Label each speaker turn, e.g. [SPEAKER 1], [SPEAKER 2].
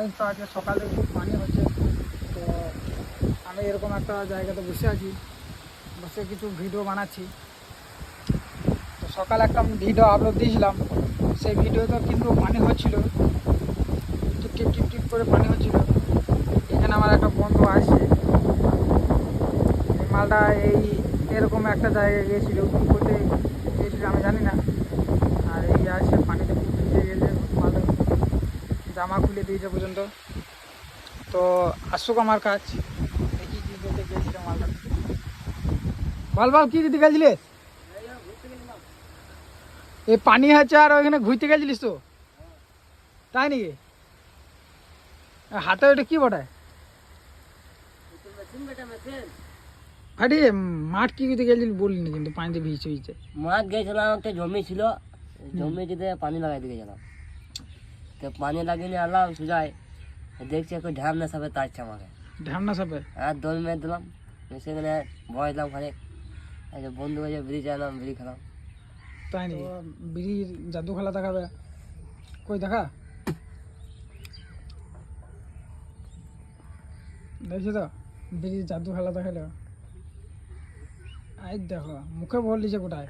[SPEAKER 1] জানিস তো আজকে সকালে খুব পানি হচ্ছে। তো আমি এরকম একটা জায়গাতে বসে আছি, বসে কিছু ভিডিও বানাচ্ছি। তো সকালে একটা ভিডিও আপলোড দিয়েছিলাম, সেই ভিডিওতে কিন্তু পানি হচ্ছিল, টিপ টিপ টিপ টিপ করে পানি হচ্ছিল। এখানে আমার একটা বন্ধু আসছে, এই মালটা এরকম একটা জায়গায় গিয়েছিল, কী করতে গিয়েছিল আমি জানি না। আর এই আসছে পানিতে খুব ভিজে গেছে, মালটা জামা খুলে দিয়েছে পর্যন্ত। তো আসুক আমার কাজ, দেখি কী করতে গিয়েছিল মালটা। বল বল, কী দিতে গেছিলিস? এই পানি আছে আর ওইখানে ঘুরতে গেছিলিস তো, তাই নাকি? হাতে ওটা কি বটে ফাটি? মাঠ কি দিতে গেছিলি বললি না কিন্তু, পানিতে ভিজছে ভিজছে।
[SPEAKER 2] মাছ গেছিলাম, একটা জমি ছিল, জমিতে পানি লাগাই দিয়ে গেছিলাম। তো পানি লাগিয়ে নিয়ে আলাম সুজাই, দেখছি একটু ঢ্যামনা সাপে তাড়ছে আমাকে।
[SPEAKER 1] ঢ্যামনা সাপে?
[SPEAKER 2] আর দোল মেরে দিলাম, সেখানে ভয় দিলাম খানিক। বন্ধু হয়ে বিড়ি চাইলাম, বিড়ি খেলাম।
[SPEAKER 1] তাই নাকি? বিড়ির জাদু খেলা দেখাবে, কই দেখা দেখছি তো, বিড়ির জাদু খেলা দেখালো। এই দেখো মুখে বললি যে কোথায়